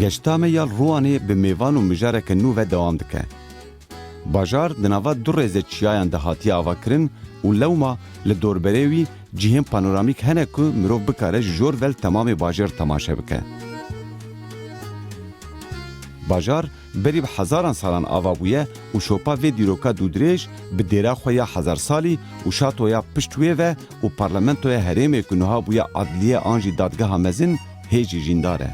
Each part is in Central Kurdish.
Geşta me ya Ruanê bi mêvan û mijareke nû ve dewam dike. Bajar di nava du rêzê çiyayan de hatiye avakirin û lewma li dorberê wî cihên panoramîk hene ku mirov bikare ji jor vel temamê bajêr temaşe bike. Bajar berî bi hezaran salan ava bûye û şopa vê dîroka dûdirêj bi dêra xwe ya hezar salî û şatoya pişt wê ve û parlamentoya herêmê ku niha bûye adliye an jî dadgeha mezin hê jî jîndar e.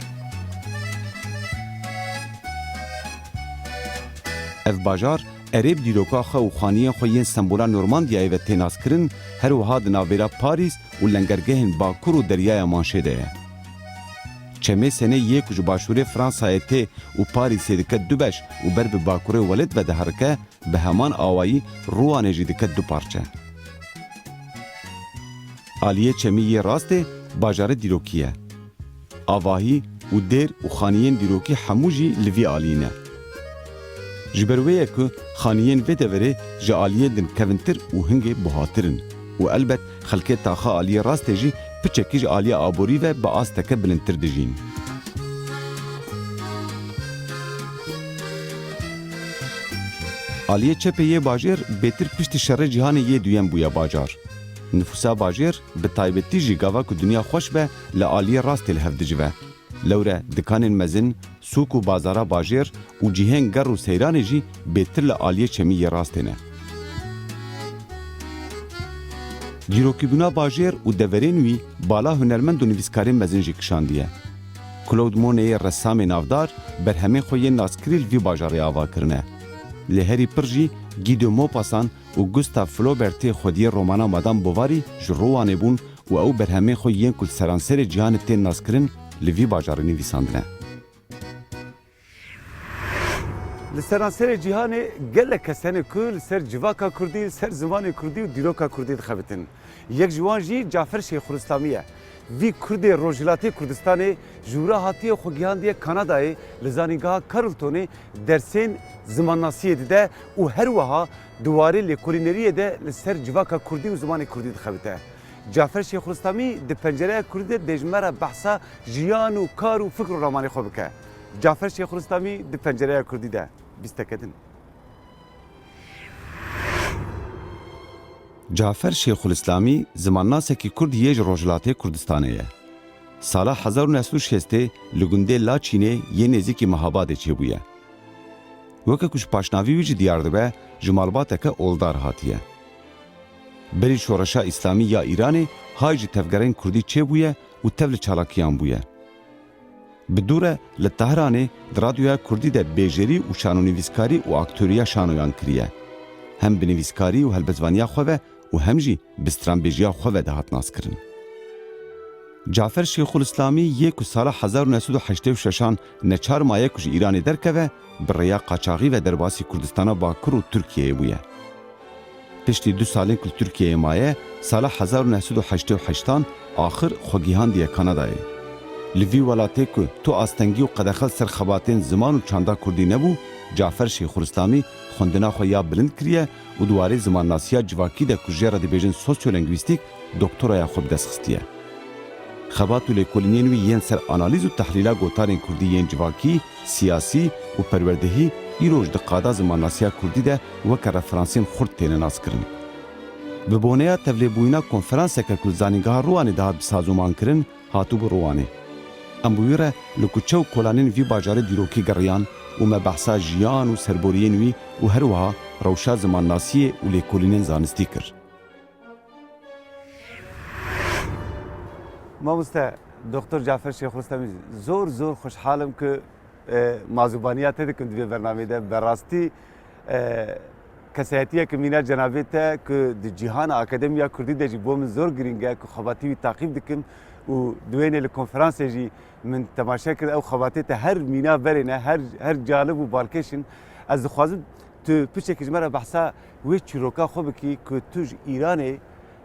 Ev bajar erêb dîroka xwe û xaniyên xwe yên sembola Normandiyayê ve tênas kirin her wiha di navbêra Parîs û lengergehên Bakur û Deryaya Manşê de ye. Çemê senê yê ku ji başûrê Fransayê tê û Parîsê dike du beş û ber bi Bakurê welêt ve diherike bi heman awayî Ruanê jî dike du parçe. Aliyê çemî yê rastê bajarê dîrokî ye. Avahî û dêr û xaniyên dîrokî hemû jî li vî aliyî ne. Ji ber wê ye ku xaniyên vê deverê ji aliyê din kevintir û hingê buhatirin û elbet xelkê taxa aliyê rastê jî piçekî ji aliya aborî ve bi asteke bilindtir dijîn. Aliyê çepê yê bajêr bêtir piştî şerê cîhanê yê duyem bûye bajar. Nüfusa bajêr bi taybetî jî gava ku dunya xweş be li aliyê rastê li hev dicive. Lewre dikanên mezin, sûk û bazara bajêr û cihên ger û seyranê jî bêtir li aliyê çemî yê rastê ne. Dîrokîbûna bajêr û deverên wî bala hunermend û nivîskarên mezin jî kişandiye. Claude Monet'ê ressamê navdar berhemên xwe yên naskirî li vî bajarê ava kirine. Li herî pir jî Guy de Maupassant û Gustave Flaubertê xwediyê romana Madame Bovary ji Ruanê bûn û ew berhemên xwe yên ku li seranserê cîhanê tên naskirin li vî bajarê nivîsandine. Li seranserê cîhanê gelek kes hene ku li ser civaka Kurdî, li ser zimanê Kurdî û dîroka Kurdî dixebitin. Yek ji wan jî Cafer Şeyxulislamî ye. Vî Kurdê Rojhilatê Kurdistanê jûra hatiye xwe gihandiye Kanadayê li zanîngeha Carletonê dersên zimannasiyê dide û her wiha diwarê lêkolîneriyê de li ser civaka Kurdî û zimanê Kurdî dixebite. Cafer Şeyxulislamî di pencereya Kurdî de dejmera behsa jiyan û kar û fikr û ramanê xwe bike. Cafer Şeyxulislamî di pencereya Kurdî de bîstekedin. Cafer Şeyxulislamî zimannasekî Kurd yê ji Rojhilatê Kurdistanê ye. Sala 1960 li gundê Laçînê yê nêzîkî Mehabadê çêbûye. Weke ku ji paşnavî wî jî diyar dibe ji malbateke oldar hatiye. Berî şoreşa İslamî ya Îranê hay ji tevgerên Kurdî çêbûye û tev li çalakiyan bûye. Bi dûre li Tehranê di radyoya Kurdî de bêjerî û şanûnivîskarî û aktoriya şanoyan kiriye. Hem bi nivîskarî û helbezvaniya xwe ve û hem jî bi stranbêjiya xwe ve de hat naskirin. Cafer Şeyxulislamî yê ku sala 1986 neçar maye ku ji Îranê derkeve bi rêya qaçaxî ve derbasî Kurdistana Bakur û Tirkiyeyê bûye. Piştî du salên ku Tirkiyeyê maye, sala 1988 axir xwe gihandiye Kanadayê. Li vî welatê ku tu astengî û qedexel ser xebatên ziman û çanda Kurdî nebû, Cafer Şeyxulislamî xwendina xwe ya bilind kiriye û diwarê zimannasiya civakî de ku jêra dibêjin sosyolingwîstîk doktoraya xwe bi dest xistiye. Xebat û lêkolîniyên wî yên ser analîz û tehlîla gotarên Kurdî yên civakî, siyasî û perwerdehî îroj di qada zimannasiya Kurdî de weke referansên xurt têne naskirin. Bi boneya tevlêbûyîna konferanseke ku zanîngeha Ruanê de hat bisazûman kirin, hatû bi Ruanê. Em bûyî re li ku çew kolanên vî bajarê dîrokî geriyan û me behsa jiyan û serboriyên wî û her wiha rewşa zimannasiyê û lêkolînên zanistî kir. Mamoste Doktor Cafer Şeyxulislamî zor xweşhalim ku mazûbaniya te dikim divê bernamê de berastî kesayetiyeke mîna cenabê te ku di cîhana akademiya Kurdî de jî bo min zor girîng e ku xebatî wî taqîb dikim û duênê li konferansê jî min temaşe kir ew xebatê te her mîna berê ne her canib û balkêşin ez dixwazim tu piçekî ji me re behsa wê çîroka xwe bikî ku tu ji Îranê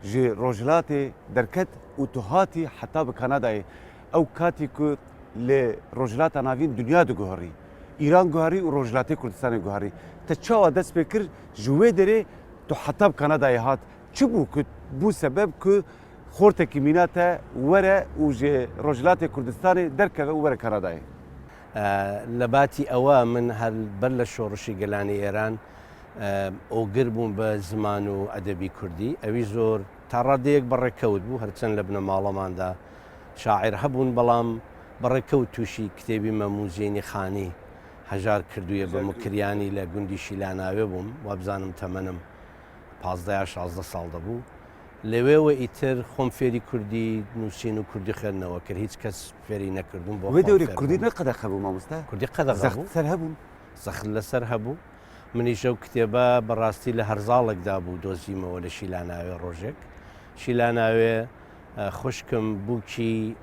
ji Rojhilatê derket û tu hatî heta bi Kanadayê ew katî ku li Rojhilata navîn dunya diguherî. İran guherî û Rojhilatê Kurdistanê guherî. Te çawa dest pê kir ji wê derê tu heta bi Kanadayê hat. Çi bû ku bû sebeb ku xortekî mîna te were û ji Rojhilatê Kurdistanê derkeve û were Kanadayê? لە باتی ئەوە من هەر بەر لە شۆڕشی گەلانی ئێران ئۆگر بووم بە زمان و ئەدەبی کوردی ئەوی زۆر تا ڕادەیەک بەڕێکەوت بوو هەرچەند لە بنە ماڵەماندا شاعر هەبوون بەڵام بەڕێکەوت تووشی کتێبی مەموزیێنی خانی هەژار کردوویە بە مکریانی لە گوندی شیلاناوێ بووم وابزانم تەمەنم 15-16 ساڵ دەبوو لەوێوە ئیتر خۆم فێری کوردی نووسین و کوردی خوێندنەوە کرد هیچ کەس فێری نەکردوم بۆ دەوری کوردی نەقەدەخ بوو مامۆستا کوردی قەدەغ سەر هەبوو زەخت لەسەر هەبوو منیشە و کتێبە بەڕاستی لە هەرزاڵێکدا بوو دۆزیمەوە لە شیلاناوێ ڕۆژێک شیلاناوێ خوشکم بووکی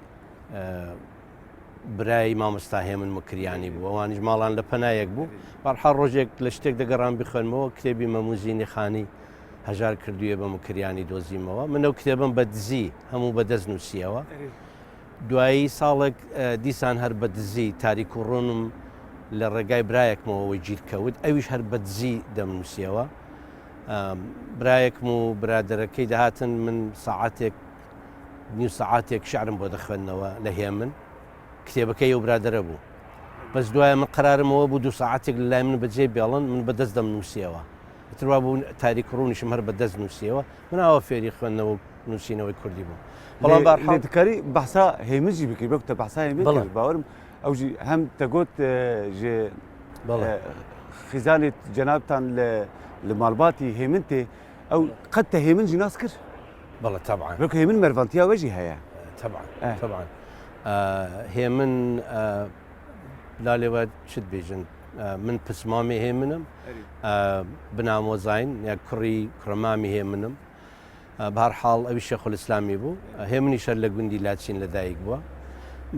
برای مامۆستا هێمن مکریانی بوو ئەوانیش ماڵان لە پەنایەک بوو بەرحاڵ ڕۆژێک لە شتێک دەگەڕان بخوێنمەوە کتێبی مەموزینی خانی هەژار کردوویە بە مکریانی دۆزیمەوە منەو کتێبم بە دزی هەموو بەدەست نووسیەوە دوایی ساڵێک دیسان هەر بە دزی تاریک و ڕۆنم لە ڕێگای برایەکمەوەی گیرکەوت ئەویش هەر بە دزی دەمنووسیەوە برایەکم و برادەرەکەی داهاتن من ساعاتێک نیو ساعاتێک شعرم بۆ دەخوێندنەوە لە هێمن کتێبەکەی ئەو برادرە بوو بەس دوایە من قرارمەوە بوو 2 ساعاتێک لە لای من بەجێ بێڵن من بەدەست دەمنووسیەوە تروا بوو تاریک ڕوونیشم هەر بەدەست نووسیەوە منەوە فێری خوێندنەوە نووسینەوەی کوردی بوو بەڵام بەڕێکاری بەحسا هێمنجی بکەی بەکتە بەحسا هێمن باوەرم ئەوژی هەم تەگوت خیزانێت جەنابتان لە ماڵباتی هێمن تێ ئەو قەت تە هێمنجی ناس کرد بەڵێ تەبعاً بەڵکو هێمن مەرڤانتیا وەژی هەیە تەبعاً هێمن لا لێوە چت بێژن من پسمامی هێمنم بنامۆزین یا کوڕی کوڕەمامی هێمنم بەهەرحاڵ ئەوی شێخول ئیسلامی بوو هێمنیشە لە گوندی لاچین لەدایک بووە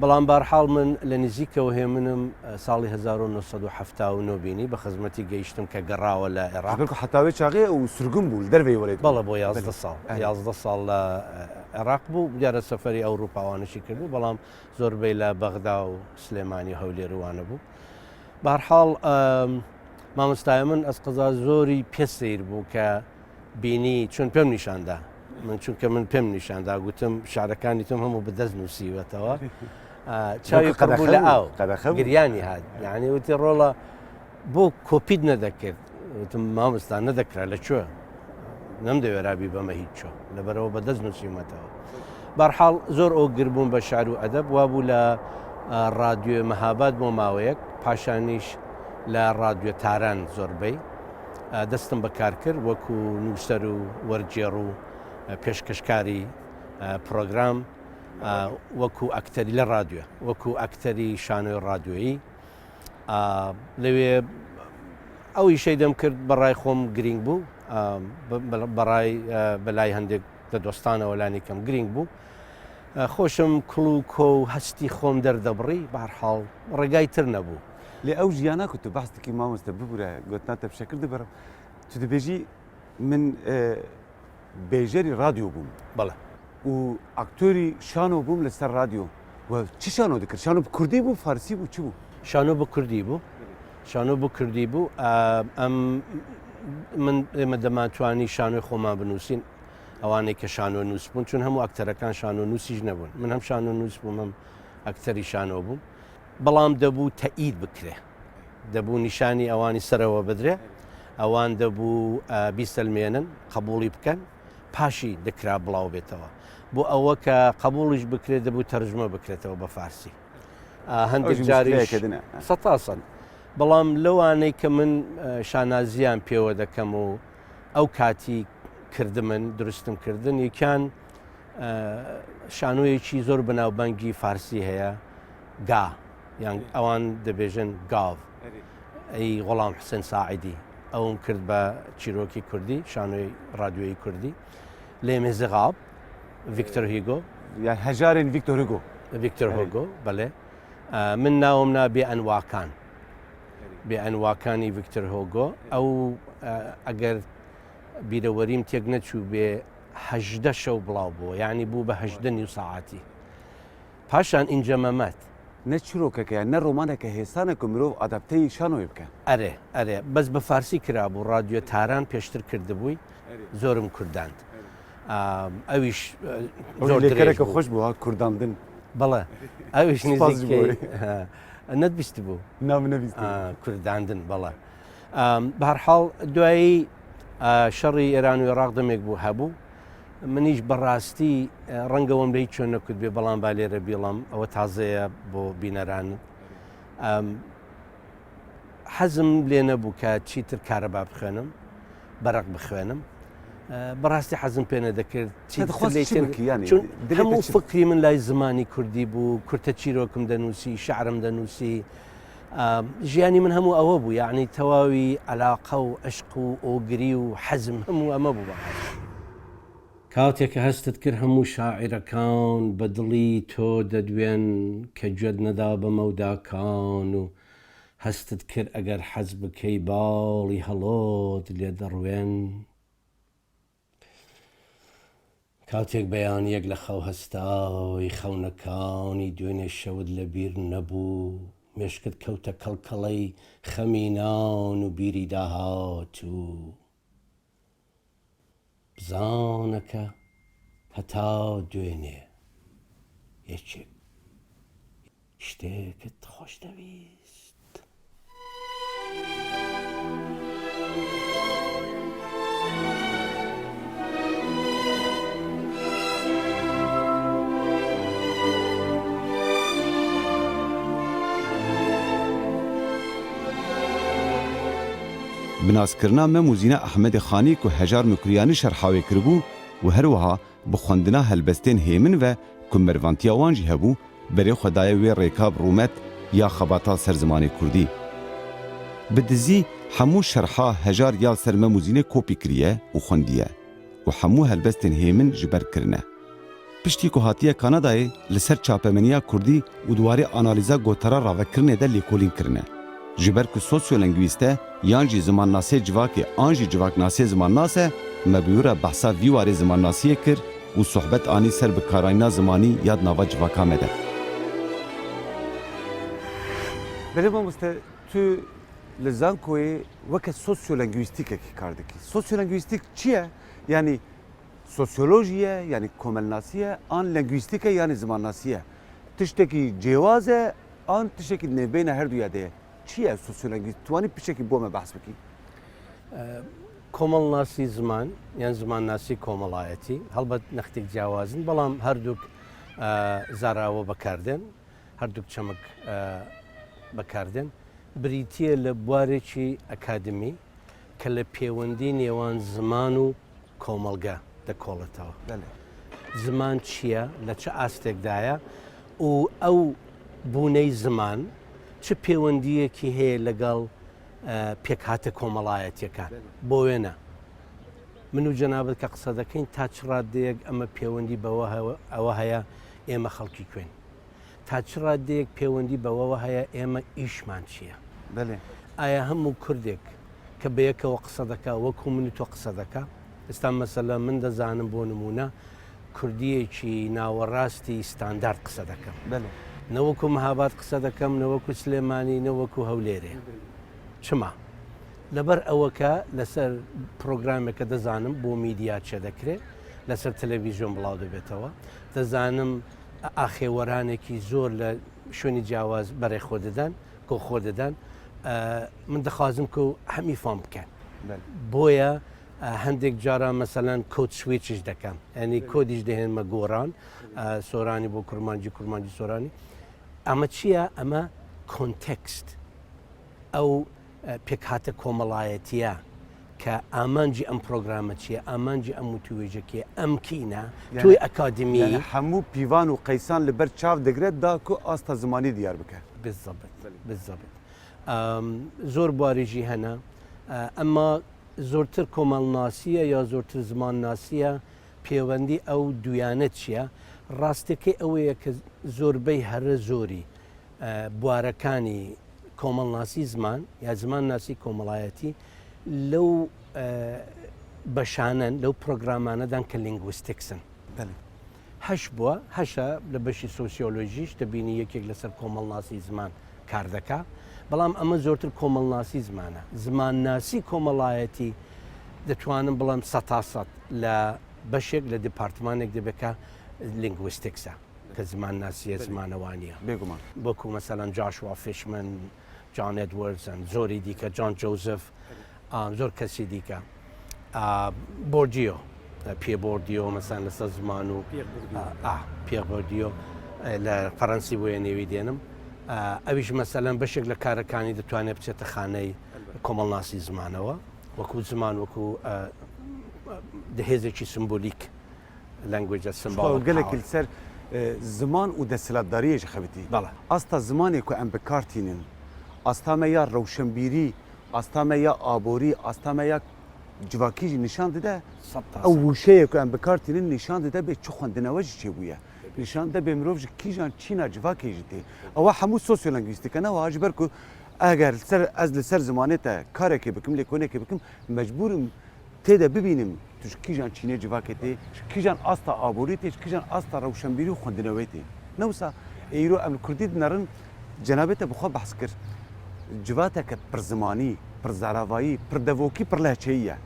بەڵام بەهەرحاڵ من لە نزیکەوە هێمنم ساڵی 1970 بینی بە خزمەتی گەیشتم کە گەڕاوە لە عێراق حتاوێ چاغێ و سورگم بوو دەربەی وڵێت بەڵە بۆ 11 ساڵ لە عێراق بوو دیارە سەفەری ئەوروپاوانشی کردو بەڵام زۆربەی لە بەغدا و سلێمانی هەولێروانە بوو بەهەرحاڵ مامۆستای من ئەسقەزا زۆری پێسیر بوو کە بینی چون پێم نیشاندا من چونکە من پێم نیشاندا گوتم شارەکانی تۆم هەموو بەدەست نووسیوەتەوە چاوی قەبوو لە ئاو گریانی هات یعنی وتی ڕۆڵە بۆ کۆپیت نەدەکرد وتم مامۆستا نەدەکرا لەکوێ نەمدەوێرابی بەمە هیچ چۆ لەبەرەوە بەدەست نووسیمەتەوە بەرحاڵ زۆر ئۆگر بووم بە شار و ئەدەب وابوو لە ڕادیۆ مەهاباد بۆ ماوەیەک پاشانیش لە ڕادیۆ تاران زۆربەی دەستم بەکار کرد وەکو نووسەر و وەرجێڕ و پێشکەشکاری پرۆگرام وەکو ئەکتەری لە ڕادیۆ وەکو ئەکتەری شانۆی ڕادیۆیی لەوێ ئەوی شەی دەم کرد بەڕای خۆم گرنگ بوو بەڕای بەلای هەندێک لە دۆستانەوە لانی کەم گرنگ بوو خۆشم کڵ و کۆ و هەستی خۆم دەردەبڕی بەهەرحاڵ ڕێگای تر نەبوو لێ ئەو ژیانە کو تو بەستێکی مامۆستا ببوورە گوتناتە پشەکرد دەبەرم تو دەبێژی من بێژەری رادیۆ بووم بەڵێ و ئاکتۆری شانۆ بووم لەسەر رادیۆ و چی شانۆ دەکرد شانۆ کوردی بوو فارسی بوو چ بوو شانۆ بە کوردی بوو شانۆ بە کوردی بوو ئەم من ئێمە دەماتوانی شانۆی خۆمان بنووسین ئەوانەی کە شانۆ نووس بوون چون هەموو ئەکتەرەکان شانۆ نووسیش نەبوون من هەم شانۆ نووس بووم هەم ئەکتەری شانۆ بووم بەڵام دەبوو تەئید بکرێ دەبوو نیشانی ئەوانی سەرەوە بدرێ ئەوان دەبوو بیسەلمێنن قبوڵی بکەن پاشی دەکرا بڵاو بێتەوە بۆ ئەوە کە قبوڵیش بکرێت دەبوو تەرجمە بکرێتەوە بە فارسی هەندێک جاریش سەتاسەن بەڵام لەوانەی کە من شانازیان پێوە دەکەم و ئەو کاتی کردمن دروستم کردن یەکیان شانۆیەکی زۆر بەناوبانگی فارسی هەیە گا یان ئەوان دەبێژن گاو ئەی غۆڵام حسێن ساعیدی ئەوم کرد بە چیرۆکی کوردی شانۆی ڕادیۆیی کوردی لێ مێزغاب ڤیکتۆر هیگۆ یان هەژارێن ڤیکتۆر هوگۆ ڤیکتۆر هۆگۆ بەڵێ من ناوم نا بێئەنواکان بێئەنواکانی ڤیکتۆر هۆگۆ ئەو ئەگەر بیرەوەریم تێک نەچوو بێ 18 شەو بڵاو بووە یعنی بوو بە 18 نیو ساعاتی پاشان ئینجەمەمەت نە چیرۆکەکە نە ڕۆمانێکە هێستانێک مرۆڤ ئاداپتەی شانۆی بکەن ئەرێ بەس بە فارسی کرابوو ڕادیۆ تاران پێشتر کردبووی زۆرم کورداند ئەویش زۆرەکە خۆش بووە کورداندن بەڵێ ئەویش نەتبیست بوو نام نویست کورداندن بەڵێ بەهەرحاڵ دوایی شەڕی ئێران و عێراق دەمێک بوو هەبوو منیش بەڕاستی ڕەنگەوەم لەی چۆن نەکرد بێ بەڵام با لێرە بیڵم ئەوە تازەیە بۆ بینەران حەزم لێ نەبوو کە چیتر کارەبا بخوێنم بەرەق بخوێنم بەڕاستی حەزم پێ نەدەکرد هەموو فکری من لای زمانی کوردی بوو کورتە چیرۆکم دەنووسی شعرم دەنووسی ژیانی من هەموو ئەوە بوو یعنی تەواوی عەلاقە و عشق و ئۆگری و حەزم هەموو ئەمە بوو کاتێک کە هەستت کرد هەموو شاعیرەکان بە دڵی تۆ دەدوێن کە گوێت نەدا بە مەوداکان و هەستت کرد ئەگەر حەز بکەی باڵی هەڵۆت لێ دەڕوێن کاتێک بەیانیەک لە خەو هەستاوی خەونەکانی دوێنێ شەود لە بیر نەبوو مێشکت کەوتە کەڵکەڵەی خەمینان و بیری داهات و بزانەکە هەتا دوێنێ یەکێک شتێکت خۆش دەویست بناسکردنا me mûzîna Ehmedê Xanî ku Hejar Mukriyanî şerxawê kiribû û herwiha bi xwendina helbestên hêmin ve ku mervantiya wan jî hebû berê xwe daye wê rêkab rûmet ya xebata ser zimanê Kurdî. Bi dizî hemû şerxa Hejar ya ser me mûzînê kopî kiriye û xwendiye û hemû helbestên hêmin ji ber kirine. Piştî ku hatiye Kanadayê li ser çapemeniya Kurdî û dwarê analîza gotara ravekirinê de lêkolîn kirine. Ji ber ku sosyolingwîst e yan jî zimannasê civakê an jî civaknasê zimannas e me bi wî re behsa vî warê zimannasiyê kir û sohbet anî ser bi karayîna zimanî ya nava civaka me de. Belê mamoste tu li Zankoyê weke sosyolingwîstîkekî kar dikî. Sosyolingwîstîk çi ye? Yani sosyoloji ye, yani komelnasî ye, an lingwîstîk e yani zimannasî ye. Tiştekî cêwaz e, an tiştekî nêbêne her duya de ye. چی است سوسیولوژی؟ توانی پیشه که با من بحث بکی؟ کۆمەڵناسی زمان یان زمانناسی کۆمەڵایەتی هەڵبەت نەختێک جیاوازن بەڵام هەردووک زاراوە بەکاردێن هەردووک چەمک بەکاردێن بریتیە لە بوارێکی ئەکادمی کە لە پەیوەندی نێوان زمان و کۆمەڵگە دەکۆڵێتەوە زمان چییە لە چه ئاستێکدایە و ئەو بوونەی زمان چ پەیوەندیەکی هەیە لەگەڵ پێکهاتە کۆمەڵایەتیەکان بۆ وێنە من و جەنابەت کە قسە دەکەین تا چ ڕادەیەک ئەمە پەیوەندی بەوە ئەوە هەیە ئێمە خەڵکی کوێن تا چ ڕادەیەک پەیوەندی بەوەوە هەیە ئێمە ئیشمان چییە ئایا هەموو کوردێک کە بەیەکەوە قسە دەکا وەکو من تۆ قسە دەکا ئێستا مەسەلە من دەزانم بۆ نمونە کوردیەکی ناوەڕاستی ستاندارد قسە دەکەم نەوەکو مەهاباد قسە دەکەم نەوەکو سلێمانی نەوەکو هەولێرێ چما لەبەر ئەوەکە لەسەر پرۆگرامێکە دەزانم بۆ میدیا چێ دەکرێت لەسەر تەلەڤیزیۆن بڵاو دەبێتەوە دەزانم ئاخێوەرانێکی زۆر لە شوێنی جیاواز بەڕێخۆ دەدەن کۆخۆ دەدەن من دەخوازم کە هەمی فام بکەن بۆیە هەندێک جارە مەسەلەن کۆد سویچش دەکەم ینی کۆدیش دەهێنمە گۆڕان سۆرانی بۆ کورمانجی سۆرانی ئەمە چییە؟ ئەمە کۆنتێکست ئەو پێکهاتە کۆمەڵایەتیە کە ئامانجی ئەم پرۆگرامە چییە ئامانجی ئەم وتوێژەکێ ئەم کینە توی ئەکادمی هەموو پیوان و قەیسان لەبەر چاو دەگرێت داکو ئاستا زمانی دیار بکە بالضبط زۆر بواریژی هەنا ئەمما زۆرتر کۆمەڵناسیە یا زۆرتر زمانناسیە پەیوەندی ئەو دویانە چییە؟ ڕاستەکەی ئەوەیە کە زۆربەی هەرە زۆری بوارەکانی کۆمەڵناسی زمان یا زمان ناسی کۆمەڵایەتی لەو بەشانن لەو پرۆگرامانەدان کە لینگویستیکسن هەش بووە هەشە لە بەشی سۆسیۆلۆژیش دەبینی یەکێک لەسەر کۆمەڵناسی زمان کار دەکا بەڵام ئەمە زۆرتر کۆمەڵناسی زمانە زمانناسی کۆمەڵایەتی دەتوانم بڵام 100% لە بەشێک لە دیپارتمانێک دەبێکە لینگویستیکسە كزمان ناسية زمان وانية بێگومان بوكو مثلا جاشوا فيشمان جون ادواردز زوري ديكا جون جوزيف زور كسي ديكا بورديو بيير بورديو مثلا لسا زمانو بيير بورديو لفرنسي ويني ويدينم اويش مثلا بشكل كاركاني دتواني بچێتە خانەی کۆمەڵناسی زمانەوە وەکو زمان وەکو دهێزێکی سمبولیک لەنگوێجە سمبۆل gelekî li ser ziman û desthilatdariyê ji xebitî بەڵێ asta zimanê ku em bikartînin asta me ya rewşenbîrî asta me ya aborî asta me ya civakî jî nîşan dide ew wişeyê ku em bikartînin nîşan dide bê çi xwendineve jî çêbûye nîşan de bê mirov ji kîjan çîna civakê jî tê ewa hemû sosyolingwîstîk e newa ji ber ku eger ez li ser zimanê te karekê bikim lêkonekê bikim mecbûrim têde bibînim tu ji kîjan çînê civakê tê ji kîjan asta aborî tê ji kîjan asta rewşenbîrî û xwendinewê tê newsa îro em li Kurdî dinarin cenabê te bi xwe behs kir civateke pir zimanî pir zaravayî pir devokî pir lehçeyî ye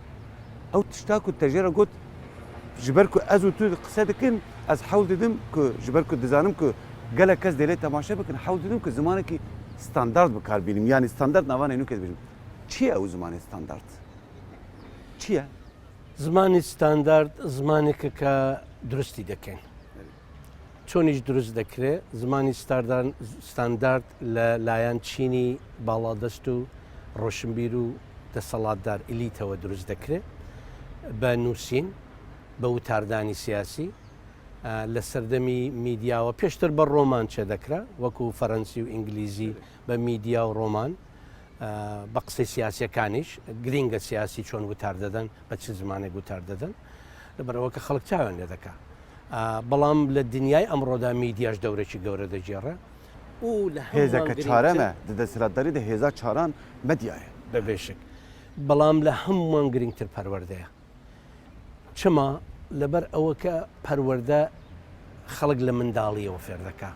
ew tişta ku te jê re got ji ber ku ez û tu qise dikin ez hewl didim ku ji ber ku dizanim ku gelek kes dêlê temaşe bikin hewl didim ku zimanekî standard bikar bînim yani standard navanê nû kes bînim çi ye ew zimanê standard çi ye زمانی ستاندارد زمانێکە کە درستی دەکەین چۆنیش دروست دەکرێت زمانی ستاندارد لە لایەن چینی باڵادەست و ڕۆشنبیر و دەسەڵاتدار ئیلیتەوە دروست دەکرێت بە نووسین بە وتاردانی سیاسی لە سەردەمی میدیاوە پێشتر بە ڕۆمان چێ دەکرا وەکو فەرەنسی و ئینگلیزی بە میدیا و ڕۆمان بە قسەی سیاسیەکانیش گرینگە سیاسی چۆن وتار دەدەن بە چ زمانێک وتار دەدەن لەبەرەوە کە خەڵک چاویان لێ دەکا بەڵام لە دنیای ئەمڕۆدا میدیاش دەورێکی گەورە دەجێڕە و لە هێزەکە چارەمە دەسەڵاتداری دە هێزا چاران مەدیایە بەبێشک بەڵام لە هەمووان گرنگتر پەروەردەیە چما لەبەر ئەوە کە پەروەردە خەڵک لە منداڵیەوە فێر دەکا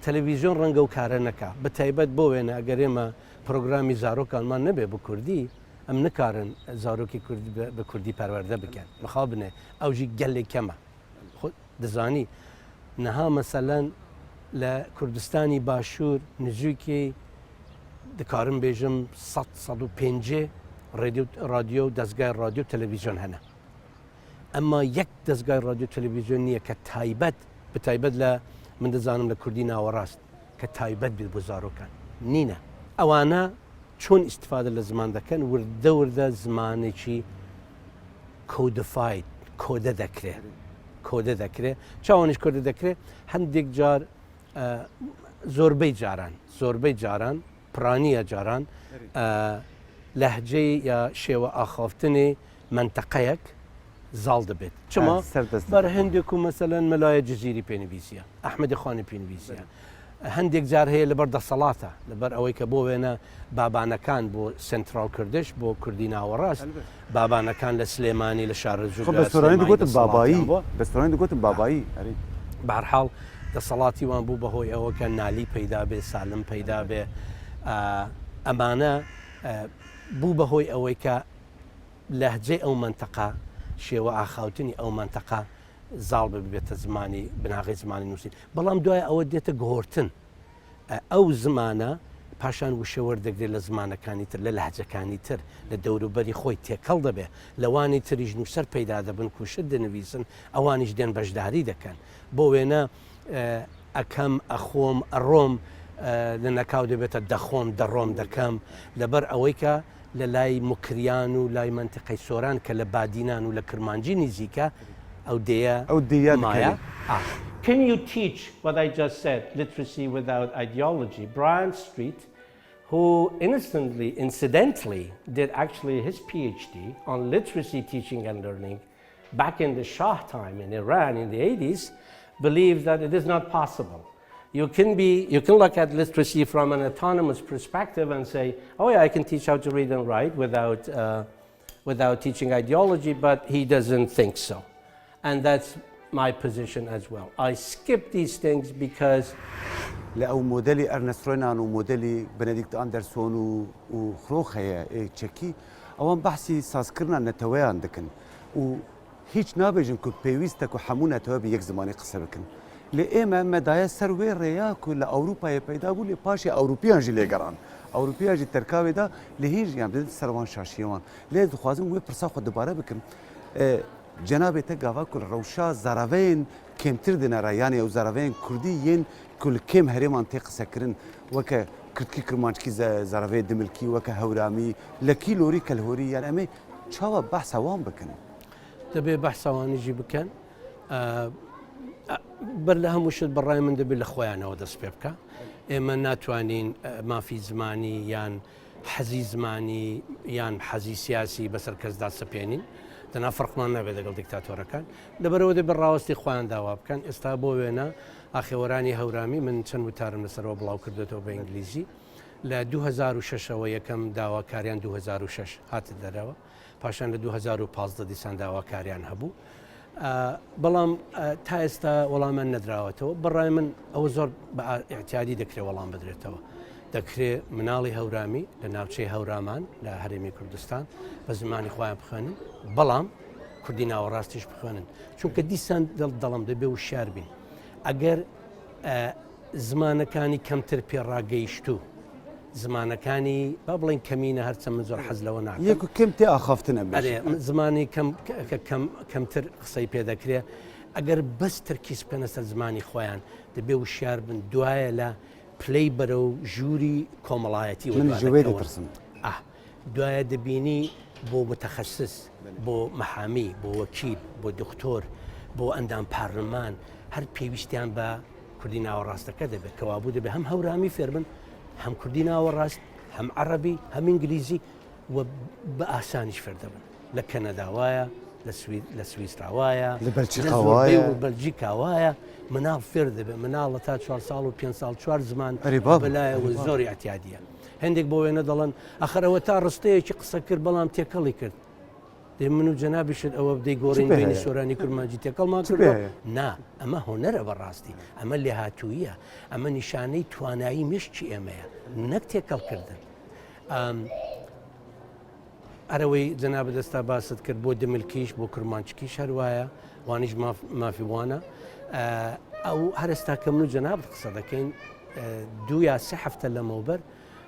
تەلەڤیزیۆن ڕەنگە و کارە نەکا بە تایبەت بۆ وێنە ئەگەر ئێمە پرۆگرامی زارۆکانمان نەبێ بە کوردی ئەم نکارن زارۆکی بە کوردی پەروەردە بکەن بەخوا بنێ ئەوژی گەلێک کەمە دەزانی نەها مەسەلەن لە کوردستانی باشوور نزووکی دەکارم بێژم 150 رادیۆ و دەستگای رادیۆ تەلەڤیزیۆن هەنە ئەمما یەک دەستگای رادیۆ تەلەڤیزیۆن نییە کە تایبەت بتایبەت لە من دەزانم لە کوردی ناوەڕاست کە تایبەت بێت بۆ زارۆکان نینە ئەوانە چۆن ئیسیفادە لە زمان دەکەن وردە وردە زمانێکی کۆدفاید کۆدە دەکرێت کۆدە دەکرێت چاوانش کۆدە دەکرێت هەندێک جار زۆربەی جاران پرانیە جاران لەهجەی یا شێوە ئاخافتنی منتەقەیەک زاڵ دەبێت چما بەر هەندێک و مەسەلەن مەلایە جززیری پێنویسیە ئەحمەدی خوانی پێنویسیە هەندێک جار هەیە لەبەر دەسەڵاتە لەبەر ئەوەی کە بۆ وێنە بابانەکان بۆ سنترال کردش بۆ کوردی ناوەڕاست بابانەکان لە سلێمانی لە شار بەستۆرانی گوتم بابایی بەستۆرانی گوتم بابایی بەرحاڵ دەسەڵاتی وان بوو بەهۆی ئەوە کە نالی پەیدا بێ سالم پەیدا بێ ئەمانە بوو بەهۆی ئەوەی کە لەهجەی ئەو منتەقا شێوە ئاخاوتنی ئەو منتەقا زاڵ ببێتە زمانی بناغی زمانی نووسین بەڵام دوای ئەوە دێتە گۆڕتن ئەو زمانە پاشان وشە وەردەگرێت لە زمانەکانی تر لە لەهجەکانی تر لە دەوروبەری خۆی تێکەڵ دەبێت لەوانی تریژ نووسەر پەیدا دەبن کوشت دەنویسن ئەوانیش دێن بەشداری دەکەن بۆ وێنە ئەکەم ئەخۆم ئەڕۆم لە نەکاو دەبێتە دەخۆم دەڕۆم دەکەم لەبەر ئەوەی کە لە لای مکریان و لای منتقەی سۆران کە لە بادینان و لە کرمانجی نزیکە ئەو دەیە مایە. Can you teach what I just said, literacy without ideology? Brian Street, who incidentally did actually his PhD on literacy teaching and learning back in the Shah time in Iran in the 80s, believed that it is not possible. You can look at literacy from an autonomous perspective and say, oh yeah, I can teach how to read and write without teaching ideology, but he doesn't think so. And that's my position as well. I skip these things because لأو موديلي أرنست رينان وموديلي بنديكت أندرسون وخروخيا تشيكي أوان بحثي ساسكرنا نتويان دكن و هیچ نابێژن کو پێویستە و هەموو نەتەوە بە یەک زمانی قسە بکەن لێ ئێمە مەدایە سەر وێ ڕێیا و لە ئەوروپایە پەیدا بوو لێ پاشی ئەوروپیان ژی لێگەڕان ئەوروپیاژی تەرکاوێدا لە هێژیان بدن سەروان شاشیەوان لێ دخوازم وێ پرسا خۆ دوبارە بکەم جەنابێتە گاوا کول ڕەوشا زاراڤەیەن کێمتر دنەرە یانی ئەو زاراڤەیەن کوردی یەن کول کێم هەرێمان تێ قسەکردن وەکە کردکی کرمانچکی زاراڤەیە دملکی وەکە هەورامی لە کیلۆری کەلهۆری یان ئەمێ چاوە بەحسا وان بکەن دەبێ بەحساوانیژی بکەن بەر لە هەمووشت بەڕای من دەبێت لە خۆیانەوە دەست پێ بکە ئێمە ناتوانین مافی زمانی یان حەزی زمانی یان حەزی سیاسی بەسەر کەسدا سپێنین دەنا فەرقمان نابێت لەگەڵ دیکتاتۆرەکان لەبەرەوە دەبێت ڕاوەستی خۆیان داوا بکەن ئێستا بۆ وێنە ئاخێوەرانی هەورامی من چەند وتارم لەسەرەوە بڵاو کردێتەوە بە ئینگلیزی لە 2006ەوە یەکەم داواکاریان 2006 هاتە دەرەوە پاشان لە 2015 دیسان داواکاریان هەبوو بەڵام تا ئێستا وەڵامان نەدراوەتەوە بەڕای من ئەوە زۆر بە ئاحتیادی دەکرێت وەڵام بدرێتەوە دەکرێت مناڵی هەورامی لە ناوچەی هەورامان لە هەرێمی کوردستان بە زمانی خۆیان بخوێنن بەڵام کوردی ناوەڕاستیش بخوێنن چونکە دیسان دەڵم دەبێ و شار بین ئەگەر زمانەکانی کەمتر پێڕاگەیشتوو زمانەکانی با بڵین کەمینە هەرچە من زۆر حەز لەوە ناکەم یەک کەم تێ ئاخافتنە زمانی کەمتر قسەی پێ دەکرێت ئەگەر بەس ترکیز بکەنە سەر زمانی خۆیان دەبێ و شار بن دوایە لە پلەی بەرە و ژووری کۆمەڵایەتی دەترسم دوایە دەبینی بۆ متەخەسس بۆ مەحامی بۆ وەکیل بۆ دکتۆر بۆ ئەندام پارلمان هەر پێویستیان بە کوردی ناوەڕاستەکە دەبێت کەوابوو دەبێت هەم هەورامی فێربن هەم کوردی ناوەڕاست هەم عەرەبی هەم ئینگلیزی و بە ئاسانیش فێردەبن لە کەنەداوایە لە سویسراوایە لە بەلجیکاوایە مناڵ فێر دەبێت مناڵە تا 4 ساڵ و 5 ساڵ 4 زمان بەلایەوە زۆری ئەتیادیە هەندێک بۆ وێنە دەڵێن ئەخەرەوە تا ڕستەیەکی قسە کرد بەڵام تێکەڵی کرد دێ من و جەنابیشت ئەوە بدەی گۆڕین بینی سۆرانی کورمانجی تێکەڵمان کرد نا ئەمە هۆنەرە بەڕاستی ئەمە لێهاتوویە ئەمە نیشانەی توانایی مشتی ئێمەیە نەک تێکەڵکردن ئەرەوەی جەناب دەستا باست کرد بۆ دملکیش بۆ کورمانچکیش هەروایە وانیش مافی وانە ئەو هەرستا کە من و جەناب قسە دەکەین 2 یا 3 هەفتە لەمەوبەر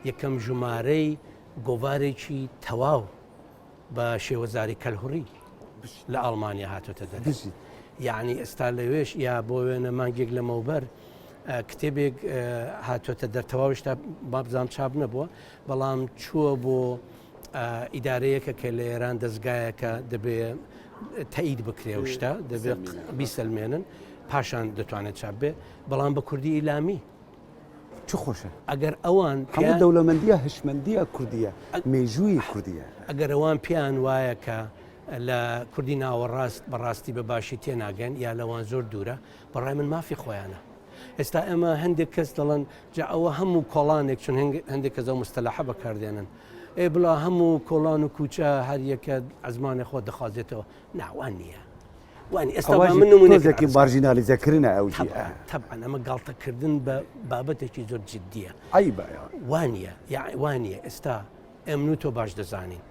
یەکەم ژمارەی گۆڤارێکی تەواو بە شێوەزاری کەلهوڕی لە ئەڵمانیا هاتوتە دەر یعنی ئێستا لەوێش یا بۆ وێنە مانگێک لەمەوبەر کتێبێک هاتوتە دەرتەواوشتا بابزام چاپ نەبووە بەڵام چووە بۆ ئیدارەیەکە کە لە ئێران دەستگایەکە دەبێت تەئید بکرێ شتا دەبێت بیسەلمێنن پاشان دەتوانێت چاپ بێ بەڵام بە کوردی ئیلامی چ خۆشە ئەگەر ئەوان هەموو دەوڵەمەندیە هشمەندیە کوردیە مێژووی کوردیە ئەگەر ئەوان پیان وایە کە لە کوردی ناوەڕاست بەڕاستی بە باشی تێناگەن یا لەوان زۆر دوورە بەڕای من مافی خۆیانە ئێستا ئێمە هەندێک کەس دەڵێن جا ئەوە هەموو کۆڵانێک چون هەندێک کەس ئەو مستەلاحە بەکاردێنن ئێ بڵا هەموو کۆڵان و کوچە هەر یەکە ئەزمانی خۆ دەخوازێتەوە ناوان نییە وانی ئێستا من نمونێکی مارژینالیزەکردنە ئەو طبعا ئەمە گاڵتەکردن بە بابەتێکی زۆر جددیە وانە وانە ئێستا ئەمن و تۆ باش دەزانین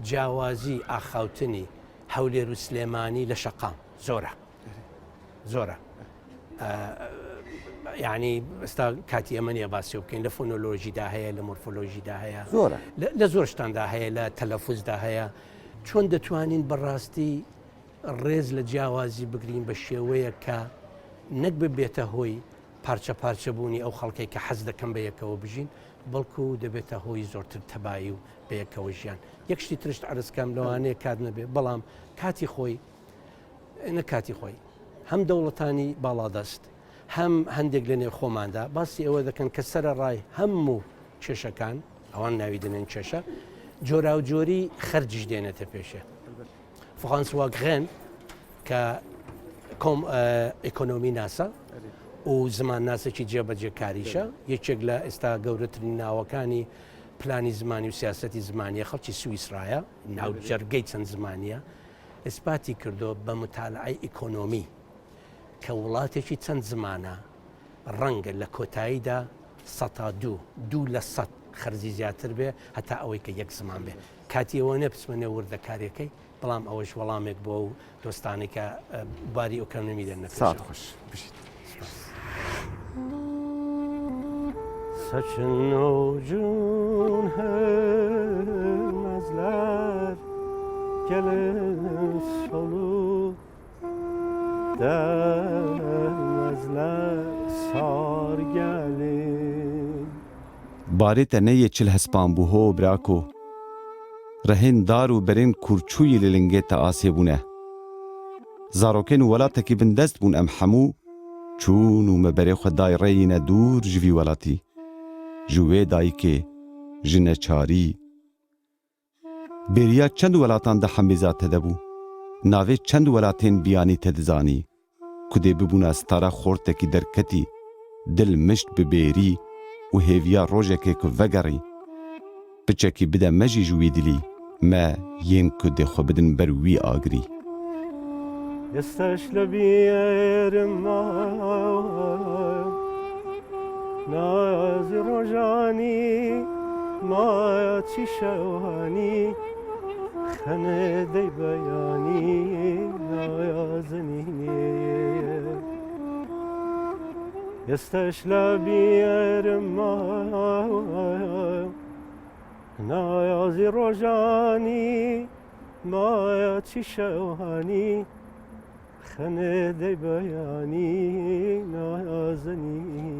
جیاوازی ئاخاوتنی هەولێر و سلێمانی لە شەقام زۆرە یعنی ئێستا کاتی ئەمە نیە باسی بکەین لە فۆنۆلۆژیدا هەیە لە مۆرفۆلۆژیدا هەیە لە زۆر شتاندا هەیە لە تەلەفوزدا هەیە چۆن دەتوانین بەڕاستی ڕێز لە جیاوازی بگرین بە شێوەیە کە نەک ببێتە هۆی پارچە پارچەبوونی ئەو خەڵکی کە حەز دەکەم بە یەکەوە بژین بەڵکو دەبێتە هۆی زۆرتر تەبایی و بە یەکەوە ژیان یەکشتی ترشت عرزکەم لەوانەیە کات نەبێت بەڵام کاتی خۆی نە کاتی خۆی هەم دەوڵەتانی باڵادەست هەم هەندێک لە نێو خۆماندا باسی ئەوە دەکەن کە سەرە ڕای هەموو کێشەکان ئەوان ناوی دێنێن کێشە جۆرا و جۆری خەرجیش دێنێتە پێشە فڕانسوا گڕێن کە ئیکۆنۆمی ناسا و زمان ناسێکی جێبەجێکاریشە یەکێک لە ئێستا گەورەترین ناوەکانی پلانی زمانی و سیاسەتی زمانیە خەڵکی سویسرایە ناو جەرگەی چەند زمانیە ئەسپاتی کردو بە متالعی ئیکۆنۆمی کە وڵاتێکی چەند زمانە ڕەنگە لە کۆتاییدا 102 لە 100 خەرجی زیاتر بێ هەتا ئەوەی کە یەک زمان بێ کاتیەوە نەپسمەنێ وردەکارەکەی بەڵام ئەوەش وەڵامێک بۆ و دۆستانی کە باری ئۆکانۆمی دەنە خوش Saçın ucun hürmezler, gelin solu dermezler, sar gelin. Barê te neyê çil hespan bû ho brako. Rehên dar û berên kurçûyê li lingê te asê bûne. Zarokên welatekî bin dest bûn em hemû çûn û me berê xwe dayê reyîne dûr ji vî welatî. Ji wê dayîkê, ji neçarî. Bêriya çend welatan de hemêza te de bû. Navê çend welatên biyanî te dizanî. Ku dê bibûne stara xortekî derketî, dil mişt bi bêrî û hêviya rojekê ku vegerî. Piçekî bide me jî ji wî dilî, me yên ku dê xwe bidin ber wî agirî. Yesteş lebierim nazi rojani ma çi şevhani xene dey beyani nayazini Yesteş lebierim nazi rojani ma çi şevhani خنه دی بیانی نازنینه